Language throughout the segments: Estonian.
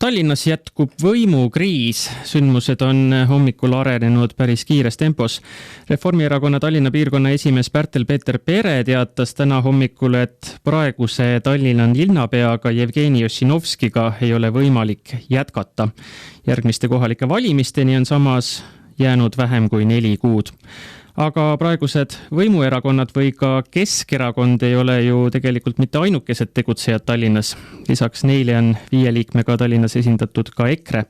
Tallinnas jätkub võimukriis. Sündmused on hommikul arenenud päris kiires tempos. Reformierakonna Tallinna piirkonna esimees Pärtel-Peeter Pere teatas täna hommikul, et praeguse Tallinna linnapeaga Jevgeni Ossinovskiga ei ole võimalik jätkata. Järgmiste kohalike valimisteni on samas jäänud vähem kui 4 kuud. Aga praegused võimuerakonnad või ka Keskerakond ei ole ju tegelikult mitte ainukesed tegutsejad Tallinnas. Lisaks neile on 5 liikmega Tallinnas esindatud ka EKRE.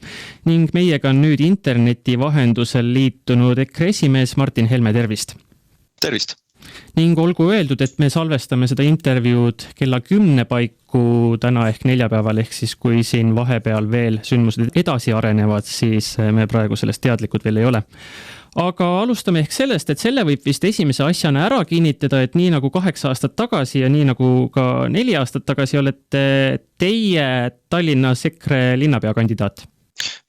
Ning meiega on nüüd interneti vahendusel liitunud EKRE esimees Martin Helme, tervist! Tervist! Ning olgu öeldud, et me salvestame seda intervjuud kella 10 paiku täna ehk neljapäeval, ehk siis kui siin vahepeal veel sündmused edasi arenevad, siis me praegu sellest teadlikud veel ei ole. Aga alustame ehk sellest, et selle võib vist esimese asjana ära kinnitada, et nii nagu 8 aastat tagasi ja nii nagu ka 4 aastat tagasi olete teie Tallinnas EKRE linnapeakandidaat.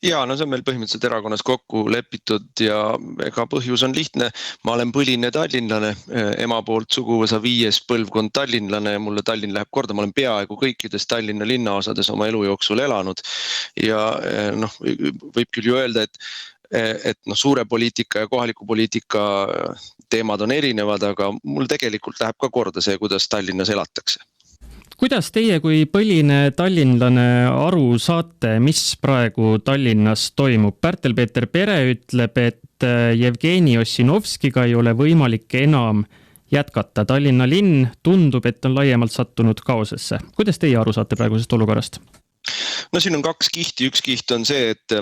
Ja, no see on meil põhimõtteliselt erakonnas kokku lepitud ja ega põhjus on lihtne. Ma olen põline tallinlane, ema poolt suguvõsa 5. põlvkond tallinlane ja mulle Tallinn läheb korda. Ma olen peaaegu kõikides Tallinna linnaosades oma elu jooksul elanud ja võib küll ju öelda, et suure poliitika ja kohaliku poliitika teemad on erinevad, aga mul tegelikult läheb ka korda see, kuidas Tallinnas elatakse. Kuidas teie kui põline tallinlane aru saate, mis praegu Tallinnas toimub? Pärtel-Peeter Pere ütleb, et Jevgeni Ossinovskiga ei ole võimalik enam jätkata. Tallinna linn tundub, et on laiemalt sattunud kaosesse. Kuidas teie aru saate praegusest olukorrast? No siin on 2 kihti. Üks kiht on see, et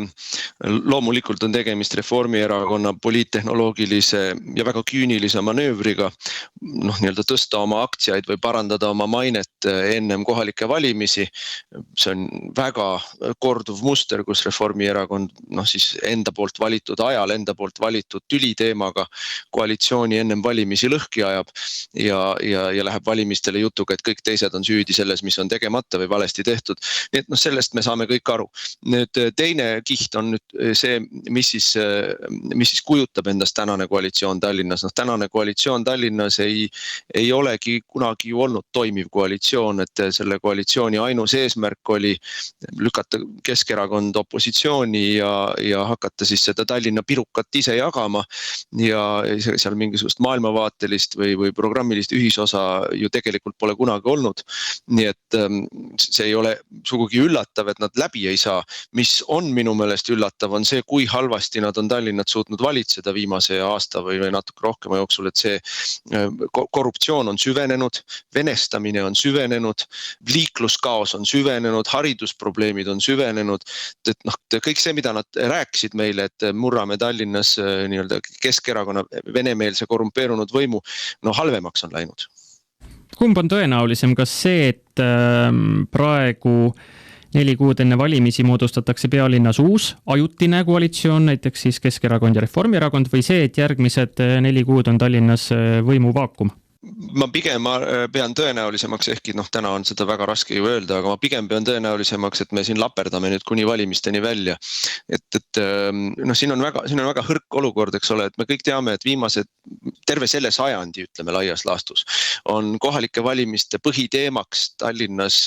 loomulikult on tegemist Reformierakonna poliittehnoloogilise ja väga küünilise manöövriga tõsta oma aktsiaid või parandada oma mainet ennem kohalikke valimisi. See on väga korduv muster, kus Reformierakond siis enda poolt valitud ajal, enda poolt valitud tüliteemaga koalitsiooni ennem valimisi lõhki ajab ja läheb valimistele jutuga, et kõik teised on süüdi selles, mis on tegemata või valesti tehtud. Nii et sellest me saame kõik aru. Nüüd teine kiht on nüüd see, mis siis kujutab endast tänane koalitsioon Tallinnas. Tänane koalitsioon Tallinnas ei olegi kunagi olnud toimiv koalitsioon, et selle koalitsiooni ainus eesmärk oli lükata Keskerakond opositsiooni ja hakata siis seda Tallinna pirukat ise jagama ja seal mingisugust maailmavaatelist või programmilist ühisosa ju tegelikult pole kunagi olnud. Nii et see ei ole sugugi üllatav, et nad läbi ei saa. Mis on minu meelest üllatav, on see, kui halvasti nad on Tallinnat suutnud valitseda viimase aasta või natuke rohkema jooksul, et see korruptsioon on süvenenud, venestamine on süvenenud, liikluskaos on süvenenud, haridusprobleemid on süvenenud. Et kõik see, mida nad rääkisid meile, et murrame Tallinnas Keskerakonna venemeelse korrumpeerunud võimu, halvemaks on läinud. Kumb on tõenäolisem, kas see, et praegu 4 kuud enne valimisi moodustatakse pealinnas uus ajutine koalitsioon, näiteks siis Keskerakond ja Reformierakond, või see, et järgmised 4 kuud on Tallinnas võimuvaakum? Ma pigem pean tõenäolisemaks, ehkki täna on seda väga raske ju öelda, aga ma pigem pean tõenäolisemaks, et me siin laperdame nüüd kuni valimisteni välja. Siin on väga hõrk olukord, eks ole, et me kõik teame, et terve selle sajandi, ütleme laias laastus, on kohalike valimiste põhiteemaks Tallinnas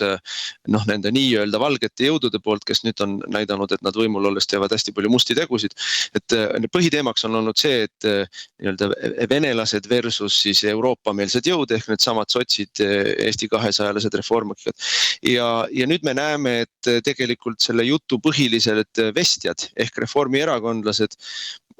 nende nii-öelda valgete jõudude poolt, kes nüüd on näidanud, et nad võimul olles teevad hästi palju musti tegusid. Et põhiteemaks on olnud see, et venelased versus siis Euroopa-meelsed jõud ehk need samad sotsid, Eesti 200-lased reformikad. Ja nüüd me näeme, et tegelikult selle jutu põhilised vestjad ehk reformierakondlased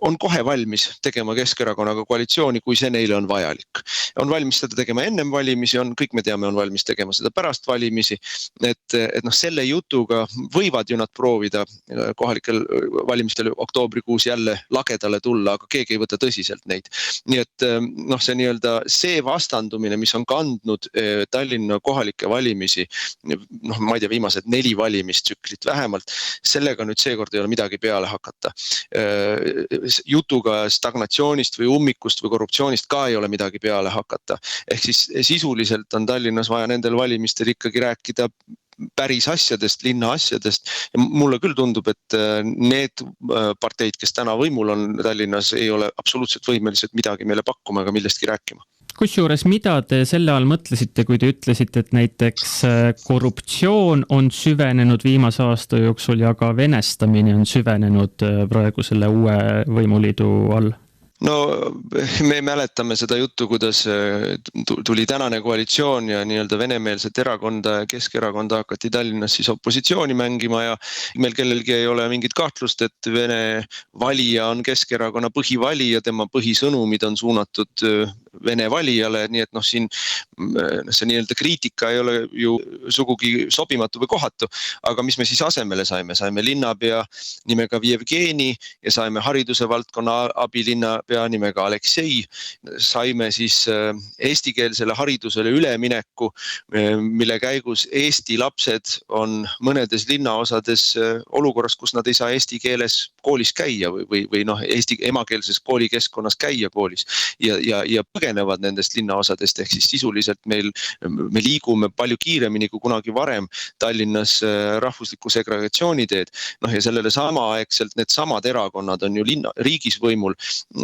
on kohe valmis tegema Keskerakonnaga koalitsiooni, kui see neile on vajalik. On valmis seda tegema ennem valimisi, kõik me teame, on valmis tegema seda pärast valimisi. Et selle jutuga võivad ju nad proovida kohalikel valimistel oktoobrikuus jälle lagedale tulla, aga keegi ei võta tõsiselt neid. Nii et see vastandumine, mis on kandnud Tallinna kohalike valimisi, ma ei tea, viimased 4 valimistsüklit vähemalt, sellega nüüd seekord ei ole midagi peale hakata. Jutuga stagnatsioonist või ummikust või korruptsioonist ka ei ole midagi peale hakata. Ehk siis sisuliselt on Tallinnas vaja nendel valimistel ikkagi rääkida päris asjadest, linna asjadest. Ja mulle küll tundub, et need parteid, kes täna võimul on Tallinnas, ei ole absoluutselt võimelised midagi meile pakkuma ega millestki rääkima. Kusjuures, mida te selle all mõtlesite, kui te ütlesite, et näiteks korruptsioon on süvenenud viimase aasta jooksul ja ka venestamine on süvenenud praegu selle uue võimuliidu all? No me mäletame seda juttu, kuidas tuli tänane koalitsioon ja nii-öelda venemeelset erakonda ja Keskerakonda hakati Tallinnas siis opositsiooni mängima ja meil kellelgi ei ole mingit kahtlust, et Vene valija on Keskerakonna põhivalija, tema põhisõnumid on suunatud Vene valijale, nii et siin see nii-öelda kriitika ei ole ju sugugi sobimatu või kohatu, aga mis me siis asemele saime? Saime linnapea nimega Jevgeni ja saime hariduse valdkonna abilinnapea nimega Aleksei, saime siis eestikeelsele haridusele ülemineku, mille käigus Eesti lapsed on mõnedes linnaosades olukorras, kus nad ei saa eesti keeles koolis käia või eesti emakeelses koolikeskkonnas käia koolis ja põgenevad nendest linnaosadest, ehk siis sisuliselt me liigume palju kiiremini kui kunagi varem Tallinnas rahvusliku segregatsiooni teed. Ja sellele samaaegselt need samad erakonnad on ju riigis võimul,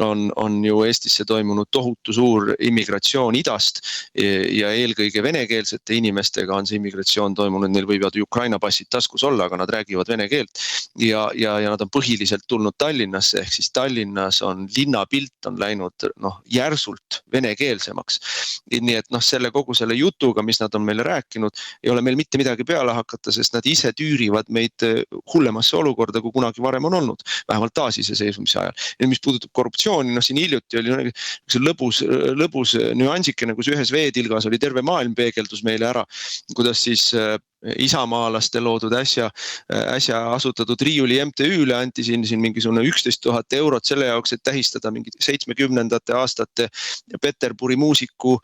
on ju Eestisse toimunud tohutu suur immigratsioon idast ja eelkõige venekeelsete inimestega on see immigratsioon toimunud, neil võivad Ukraina passid taskus olla, aga nad räägivad vene keelt ja nad on põhiliselt tulnud Tallinnasse, ehk siis Tallinnas on linnapilt on läinud järsult venekeelsemaks. Nii et kogu selle jutuga, mis nad on meile rääkinud, ei ole meil mitte midagi peale hakata, sest nad ise tüürivad meid hullemasse olukorda, kui kunagi varem on olnud, vähemalt taasiseseisvumise ajal. Ja mis puudutab korruptsiooni, siin hiljuti oli lõbus nüansikene, kus ühes veetilgas oli terve maailm peegeldus meile ära, kuidas siis isamaalaste loodud äsja asutatud Riiuli MTÜ-le anti siin mingisugune 11 000 eurot selle jaoks, et tähistada mingit 70. aastate Peterburi muusiku,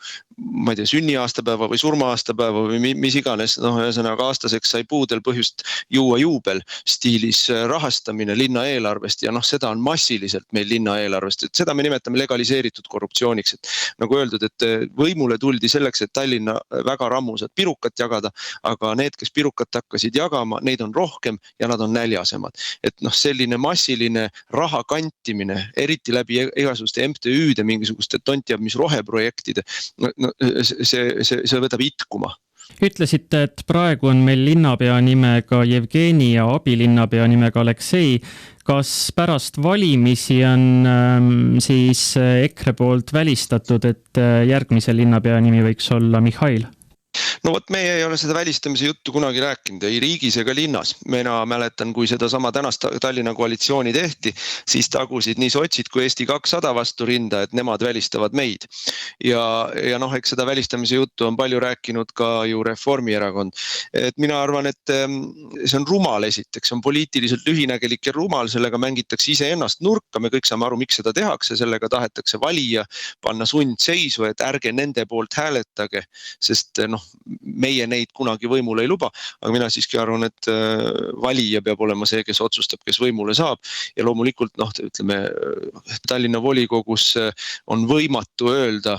ma ei tea, sünniaastapäeva või surmaaastapäeva või mis iganes, ühesõnaga aastaseks sai puudel põhjust juua juubel stiilis rahastamine linna eelarvest ja seda on massiliselt meil linna eelarvest, et seda me nimetame legaliseeritud korruptsiooniks, et nagu öeldud, et võimule tuldi selleks, et Tallinna väga rammusad pirukat jagada, aga need, kes pirukat hakkasid jagama, neid on rohkem ja nad on näljasemad. Et selline massiline raha kantimine, eriti läbi igasuguste MTÜ-de, mingisuguste tontjab mis roheprojektide, see võtab itkuma. Ütlesite, et praegu on meil linnapea nimega Jevgeni ja abilinnapea nimega Aleksei. Kas pärast valimisi on siis EKRE poolt välistatud, et järgmise linnapea nimi võiks olla Mihhail? No vot, meie ei ole seda välistamise juttu kunagi rääkinud, ei riigis ega linnas. Mina mäletan, kui seda sama tänast Tallinna koalitsiooni tehti, siis tagusid nii sotsid kui Eesti 200 vastu rinda, et nemad välistavad meid. Ja eks seda välistamise juttu on palju rääkinud ka ju Reformierakond. Et mina arvan, et see on rumal esiteks, on poliitiliselt lühinägelik ja rumal, sellega mängitakse ise ennast nurka, me kõik saame aru, miks seda tehakse, sellega tahetakse valija panna sundseisu, et ärge nende poolt hääletage, sest meie neid kunagi võimule ei luba, aga mina siiski arvan, et valija peab olema see, kes otsustab, kes võimule saab ja loomulikult ütleme, Tallinna volikogus on võimatu öelda,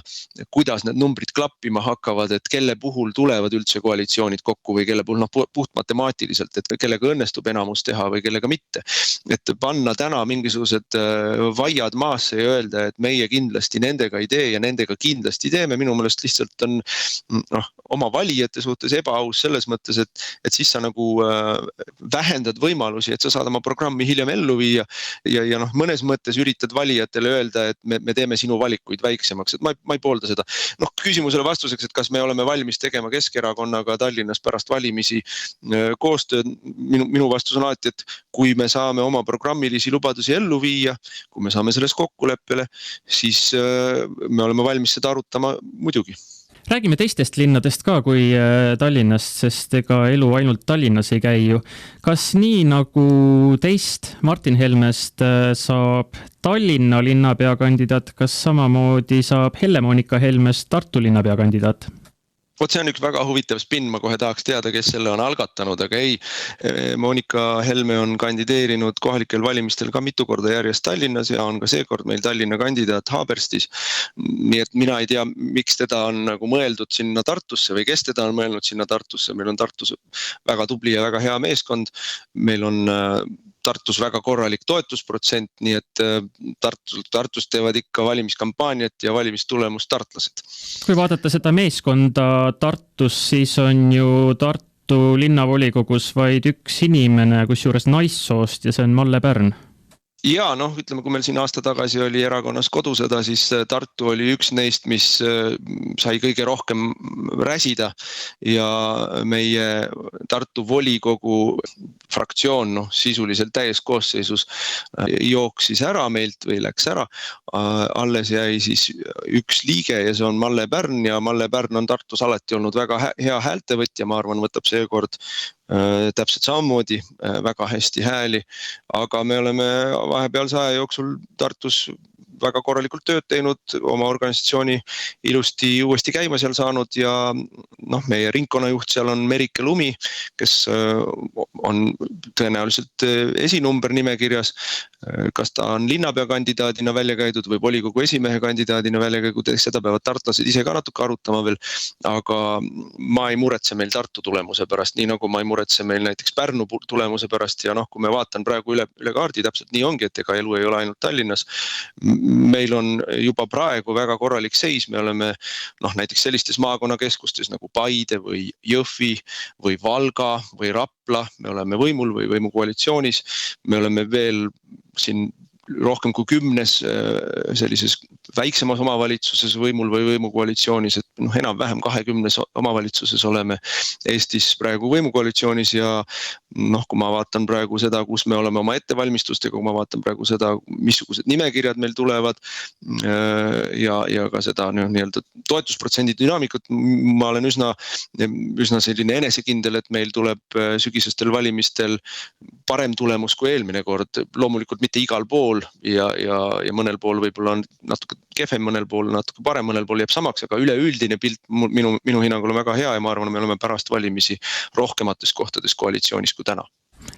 kuidas need numbrid klappima hakkavad, et kelle puhul tulevad üldse koalitsioonid kokku või kelle puhul puht matemaatiliselt, et kellega õnnestub enamus teha või kellega mitte. Et panna täna mingisugused vaiad maasse ja öelda, et meie kindlasti nendega ei tee ja nendega kindlasti teeme, minu meelest lihtsalt on oma valijate suhtes ebaaus selles mõttes, et siis sa nagu vähendad võimalusi, et sa saad oma programmi hiljem ellu viia ja mõnes mõttes üritad valijatele öelda, et me teeme sinu valikuid väiksemaks, et ma ei poolda seda. Küsimusele vastuseks, et kas me oleme valmis tegema Keskerakonnaga Tallinnas pärast valimisi koostööd, minu vastus on alati, et kui me saame oma programmilisi lubadusi ellu viia, kui me saame selles kokkuleppele, siis me oleme valmis seda arutama muidugi. Räägime teistest linnadest ka kui Tallinnast, sest ega elu ainult Tallinnas ei käi ju. Kas nii nagu teist Martin Helmest saab Tallinna linnapea kandidaat, kas samamoodi saab Helle-Moonika Helmest Tartu linnapea kandidaat? Vot see on üks väga huvitav spinn, ma kohe tahaks teada, kes selle on algatanud, aga ei, Moonika Helme on kandideerinud kohalikel valimistel ka mitu korda järjest Tallinnas ja on ka seekord meil Tallinna kandidaat Haaberstis. Nii et mina ei tea, miks teda on nagu mõeldud sinna Tartusse või kes teda on mõelnud sinna Tartusse. Meil on Tartus väga tubli ja väga hea meeskond. Meil on Tartus väga korralik toetusprotsent, nii et Tartus teevad ikka valimiskampaaniat ja valimistulemust tartlased. Kui vaadata seda meeskonda Tartus, siis on ju Tartu linnavolikogus vaid üks inimene, kusjuures naissoost, ja see on Malle Pärn. Ja ütleme, kui meil siin aasta tagasi oli erakonnas kodusõda, siis Tartu oli üks neist, mis sai kõige rohkem räsida ja meie Tartu volikogu fraktsioon sisuliselt täies koosseisus jooksis ära meilt või läks ära. Alles jäi siis üks liige ja see on Malle Pärn ja Malle Pärn on Tartus alati olnud väga hea häältevõtja, ma arvan, võtab seekord täpselt samamoodi väga hästi hääli, aga me oleme vahepealse aja jooksul Tartus väga korralikult tööd teinud, oma organisatsiooni ilusti uuesti käima seal saanud ja meie ringkonnajuht seal on Merike Lumi, kes on tõenäoliselt esinumber nimekirjas. Kas ta on linnapea kandidaadina välja käidud või volikogu esimehe kandidaadina välja käidud, seda peavad tartlased ise ka natuke arutama veel, aga ma ei muretse meil Tartu tulemuse pärast, nii nagu ma ei muretse meil näiteks Pärnu tulemuse pärast ja kui me vaatan praegu üle kaardi, täpselt nii ongi, et ega elu ei ole ainult Tallinnas. Meil on juba praegu väga korralik seis, me oleme näiteks sellistes maakonnakeskustes nagu Paide või Jõhvi või Valga või Rapla, me oleme võimul või võimukoalitsioonis, me oleme veel siin rohkem kui 10 sellises väiksemas omavalitsuses võimul või võimukoalitsioonis, et enam-vähem 20 omavalitsuses oleme Eestis praegu võimukoalitsioonis ja kui ma vaatan praegu seda, kus me oleme oma ettevalmistustega, kui ma vaatan praegu seda, missugused nimekirjad meil tulevad ja ka seda nii-öelda toetusprotsendi dünaamikut, ma olen üsna selline enesekindel, et meil tuleb sügisestel valimistel parem tulemus kui eelmine kord, loomulikult mitte igal pool ja mõnel pool võib-olla on natuke kehvem, mõnel pool natuke parem, mõnel pool jääb samaks, aga üleüldine pilt minu hinnangul on väga hea ja ma arvan, me oleme pärast valimisi rohkemates kohtades koalitsioonis kui täna.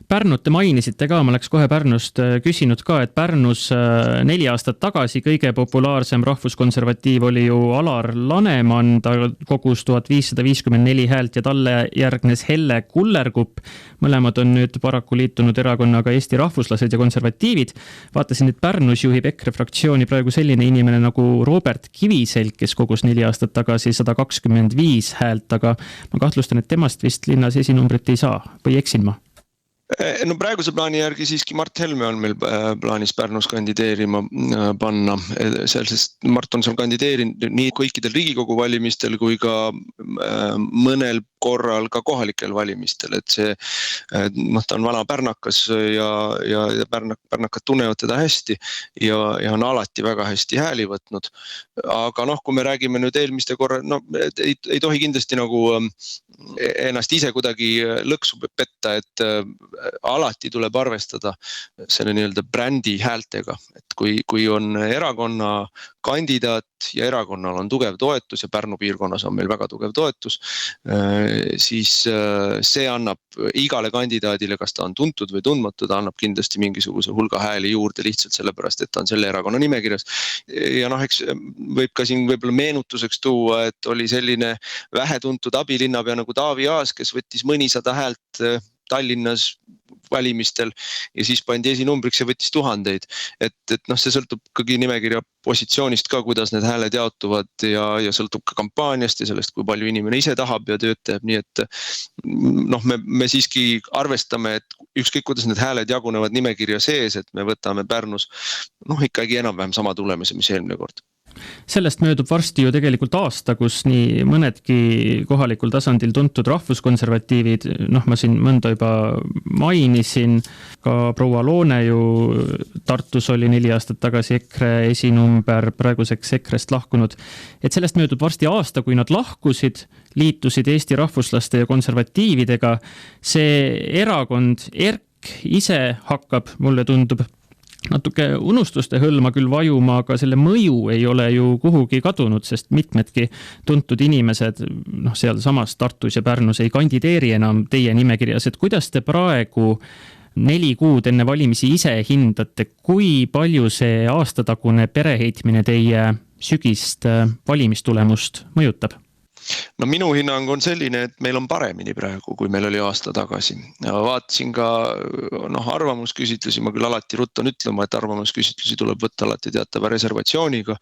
Pärnut te mainisite ka, ma läks kohe Pärnust küsinud ka, et Pärnus 4 aastat tagasi kõige populaarsem rahvuskonservatiiv oli ju Alar Laneman, ta kogus 1554 häält ja talle järgnes Helle Kullerkupp. Mõlemad on nüüd paraku liitunud erakonnaga Eesti rahvuslased ja konservatiivid. Vaatasin, et Pärnus juhib EKRE fraktsiooni praegu selline inimene nagu Robert Kiviselg, kes kogus 4 aastat tagasi 125 häält, aga ma kahtlustan, et temast vist linnas esinumbrit ei saa või eksin ma? Praeguse plaani järgi siiski Mart Helme on meil plaanis Pärnus kandideerima panna, sest Mart on seal kandideerinud nii kõikidel Riigikogu valimistel kui ka mõnel korral ka kohalikel valimistel, et see, ta on vana pärnakas ja pärnakad tunnevad teda hästi ja on alati väga hästi hääli võtnud. Aga kui me räägime nüüd eelmiste korra, ei tohi kindlasti ennast ise kuidagi lõksu petta, et alati tuleb arvestada selle nii-öelda brändi häältega, et kui on erakonna kandidaat ja erakonnal on tugev toetus ja Pärnu piirkonnas on meil väga tugev toetus, siis see annab igale kandidaadile, kas ta on tuntud või tundmatu, ta annab kindlasti mingisuguse hulga hääli juurde lihtsalt sellepärast, et ta on selle erakonna nimekirjas. Ja eks võib ka siin võib-olla meenutuseks tuua, et oli selline vähetuntud abilinnapea nagu Taavi Aas, kes võttis mõnisada häält Tallinnas valimistel ja siis pandi esinumbriks ja võttis tuhandeid. Et see sõltub ikkagi nimekirja positsioonist ka, kuidas need hääled jaotuvad ja sõltub ka kampaaniast ja sellest, kui palju inimene ise tahab ja tööd teeb. Nii et me siiski arvestame, et ükskõik kuidas need hääled jagunevad nimekirja sees, et me võtame Pärnus ikkagi enam-vähem sama tulemise, mis eelmine kord. Sellest möödub varsti ju tegelikult aasta, kus nii mõnedki kohalikul tasandil tuntud rahvuskonservatiivid, ma siin mõnda juba mainisin, ka proua Loone ju Tartus oli 4 aastat tagasi EKRE esinumber, praeguseks EKRE-st lahkunud. Et sellest möödub varsti aasta, kui nad lahkusid, liitusid Eesti rahvuslaste ja konservatiividega. See erakond ERK ise hakkab, mulle tundub, natuke unustuste hõlma küll vajuma, aga selle mõju ei ole ju kuhugi kadunud, sest mitmedki tuntud inimesed seal samas Tartus ja Pärnus ei kandideeri enam teie nimekirjas. Et kuidas te praegu 4 kuud enne valimisi ise hindate, kui palju see aastatagune pereheitmine teie sügist valimistulemust mõjutab? No minu hinnang on selline, et meil on paremini praegu, kui meil oli aasta tagasi. Vaatasin ka arvamusküsitlusi, ma küll alati ruttan ütlema, et arvamusküsitlusi tuleb võtta alati teatava reservatsiooniga,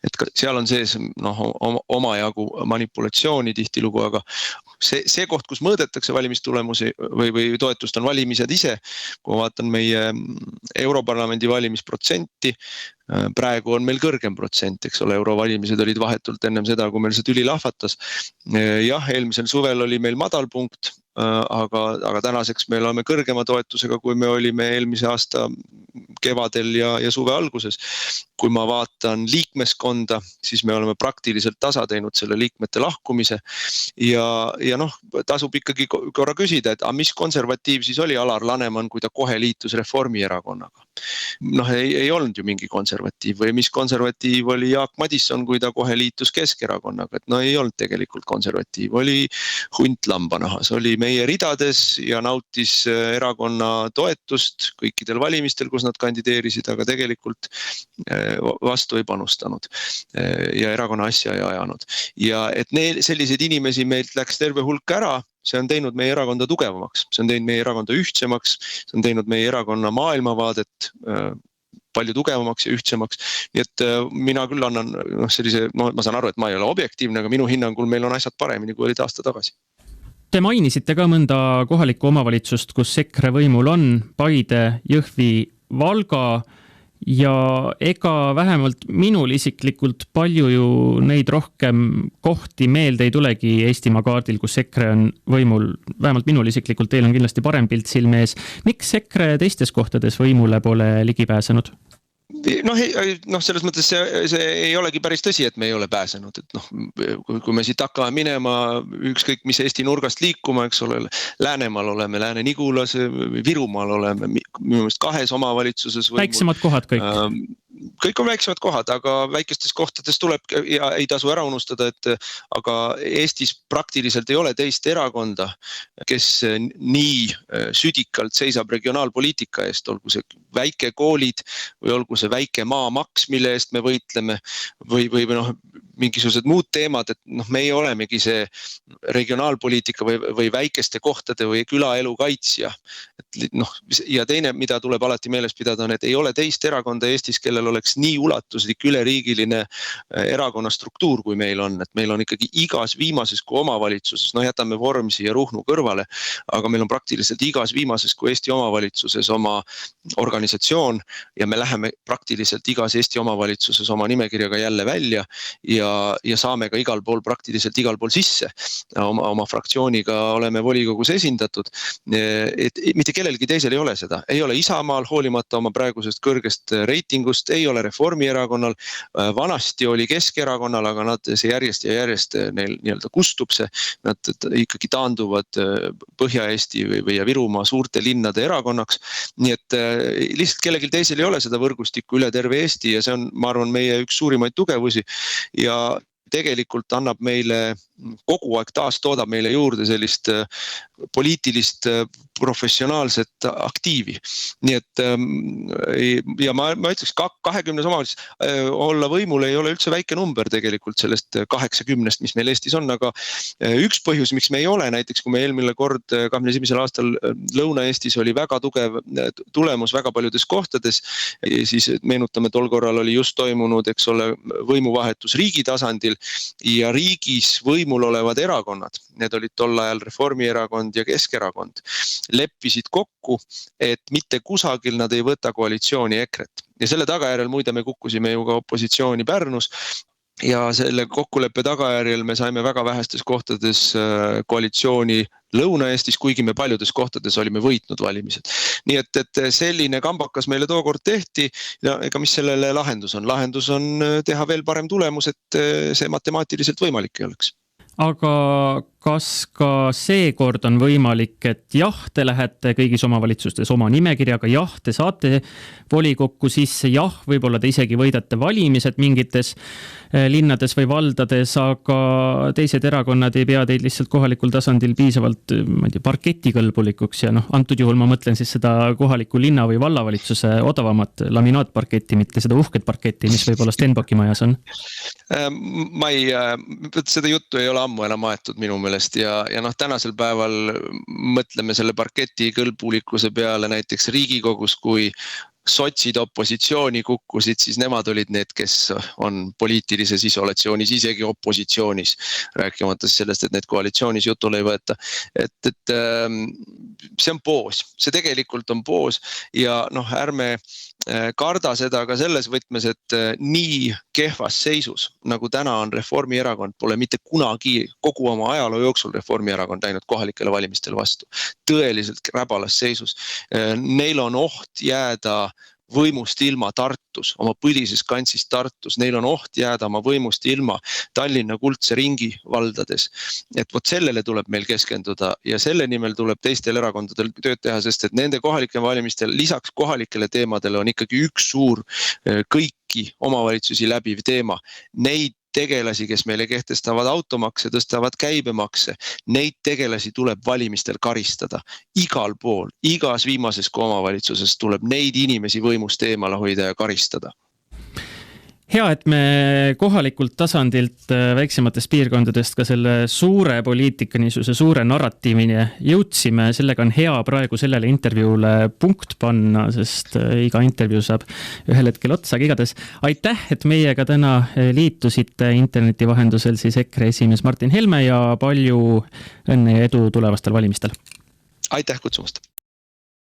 et seal on sees omajagu manipulatsiooni tihtilugu, aga see koht, kus mõõdetakse valimistulemusi või toetust on valimised ise, kui ma vaatan meie Europarlamendi valimisprotsenti, praegu on meil kõrgem protsent, eks ole, eurovalimised olid vahetult ennem seda, kui meil see tüli lahvatas. Jah, eelmisel suvel oli meil madalpunkt, aga tänaseks me oleme kõrgema toetusega, kui me olime eelmise aasta kevadel ja suve alguses. Kui ma vaatan liikmeskonda, siis me oleme praktiliselt tasa teinud selle liikmete lahkumise ja tasub ikkagi korra küsida, et mis konservatiiv siis oli Alar Laneman, kui ta kohe liitus Reformierakonnaga. Ei olnud ju mingi konservatiiv või mis konservatiiv oli Jaak Madisson, kui ta kohe liitus Keskerakonnaga, et ei olnud tegelikult konservatiiv, oli hunt lambanahas, oli meie ridades ja nautis erakonna toetust kõikidel valimistel, kus nad kandideerisid, aga tegelikult vastu ei panustanud ja erakonna asja ei ajanud. Ja et selliseid inimesi meilt läks terve hulk ära, see on teinud meie erakonda tugevamaks, see on teinud meie erakonda ühtsemaks, see on teinud meie erakonna maailmavaadet palju tugevamaks ja ühtsemaks. Nii et mina küll annan sellise, ma saan aru, et ma ei ole objektiivne, aga minu hinnangul meil on asjad paremini, kui olid aasta tagasi. Te mainisite ka mõnda kohalikku omavalitsust, kus EKRE võimul on, Paide, Jõhvi, Valga. Ja ega vähemalt minul isiklikult palju ju neid rohkem kohti meelde ei tulegi Eestimaa kaardil, kus EKRE on võimul. Vähemalt minul isiklikult, teil on kindlasti parem pilt silme ees. Miks EKRE teistes kohtades võimule pole ligi pääsenud? Selles mõttes see ei olegi päris tõsi, et me ei ole pääsenud, et kui me siit hakkame minema ükskõik mis Eesti nurgast liikuma, eks ole, Läänemaal oleme, Lääne-Nigulas, Virumaal oleme, minu meelest 2 omavalitsuses võimul. Väiksemad kohad kõik. Kõik on väiksemad kohad, aga väikestes kohtades tuleb ja ei tasu ära unustada, et aga Eestis praktiliselt ei ole teist erakonda, kes nii südikalt seisab regionaalpoliitika eest, olgu see väikekoolid või olgu see väike maamaks, mille eest me võitleme või mingisugused muud teemad, et meie olemegi see regionaalpoliitika või väikeste kohtade või külaelu kaitsja. Ja teine, mida tuleb alati meeles pidada, on, et ei ole teist erakonda Eestis, kellel oleks nii ulatuslik üleriigiline erakonna struktuur, kui meil on. Et meil on ikkagi igas viimases kui omavalitsuses, jätame Vormsi ja Ruhnu kõrvale, aga meil on praktiliselt igas viimases kui Eesti omavalitsuses oma organisatsioon ja me läheme praktiliselt igas Eesti omavalitsuses oma nimekirjaga jälle välja ja saame ka praktiliselt igal pool sisse. Oma fraktsiooniga oleme volikogus esindatud. Et mitte kellelgi teisel ei ole seda. Ei ole Isamaal hoolimata oma praegusest kõrgest reitingust, ei ole Reformierakonnal, vanasti oli Keskerakonnal, aga see järjest ja järjest neil nii-öelda kustub see. Nad ikkagi taanduvad Põhja-Eesti või Virumaa suurte linnade erakonnaks. Nii et lihtsalt kellelgi teisel ei ole seda võrgustikku üle terve Eesti ja see on, ma arvan, meie üks suurimaid tugevusi ja tegelikult annab meile kogu aeg toodab meile juurde sellist poliitilist professionaalset aktiivi. Nii et ja ma ütleks 20 omavalitsuses olla võimul ei ole üldse väike number tegelikult sellest 80, mis meil Eestis on, aga üks põhjus, miks me ei ole, näiteks kui me eelmine kord 21. aastal Lõuna-Eestis oli väga tugev tulemus väga paljudes kohtades, siis meenutame, tol korral oli just toimunud, eks ole, võimuvahetus riigi tasandil ja riigis võimul olevad erakonnad, need olid tol ajal Reformierakond ja Keskerakond, leppisid kokku, et mitte kusagil nad ei võta koalitsiooni EKRE-t. Ja selle tagajärjel muide me kukkusime ju ka opositsiooni Pärnus ja selle kokkuleppe tagajärjel me saime väga vähestes kohtades koalitsiooni Lõuna-Eestis, kuigi me paljudes kohtades olime võitnud valimised. Nii et selline kambakas meile tookord tehti ja ega mis sellele lahendus on? Lahendus on teha veel parem tulemus, et see matemaatiliselt võimalik ei oleks. Aga kas ka seekord on võimalik, et jah, te lähete kõigis omavalitsustes oma nimekirjaga, jah, te saate volikokku sisse, jah, võib-olla te isegi võidate valimised mingites linnades või valdades, aga teised erakonnad ei pea teid lihtsalt kohalikul tasandil piisavalt, ma ei tea, parketikõlbulikuks ja antud juhul ma mõtlen siis seda kohaliku linna või vallavalitsuse odavamat laminaatparketti, mitte seda uhket parketti, mis võib-olla Stenbocki majas on. Seda juttu ei ole ammu enam aetud minu meelest ja tänasel päeval mõtleme selle parketi kõlbulikkuse peale näiteks Riigikogus, kui sotsid opositsiooni kukkusid, siis nemad olid need, kes on poliitilises isolatsioonis, isegi opositsioonis, rääkimata sellest, et need koalitsioonis jutule ei võeta. Et see on poos, see tegelikult on poos ja ärme karda seda ka selles võtmes, et nii kehvas seisus, nagu täna on Reformierakond, pole mitte kunagi kogu oma ajaloo jooksul Reformierakond läinud kohalikele valimistele vastu. Tõeliselt räbalas seisus. Neil on oht jääda võimust ilma Tartus, oma põlises kantsis Tartus. Neil on oht jääda oma võimust ilma Tallinna kuldse ringi valdades. Et vot sellele tuleb meil keskenduda ja selle nimel tuleb teistel erakondadel tööd teha, sest et nende kohalike valimistel lisaks kohalikele teemadele on ikkagi üks suur kõiki omavalitsusi läbiv teema. Neid tegelasi, kes meile kehtestavad automakse, tõstavad käibemakse, neid tegelasi tuleb valimistel karistada. Igal pool, igas viimases omavalitsuses tuleb neid inimesi võimust eemale hoida ja karistada. Hea, et me kohalikult tasandilt väiksematest piirkondadest ka selle suure poliitika, niisuguse suure narratiivini jõudsime. Sellega on hea praegu sellele intervjuule punkt panna, sest iga intervjuu saab ühel hetkel otsa. Igades aitäh, et meiega täna liitusite interneti vahendusel siis EKRE esimees Martin Helme ja palju õnne ja edu tulevastel valimistel. Aitäh kutsumast!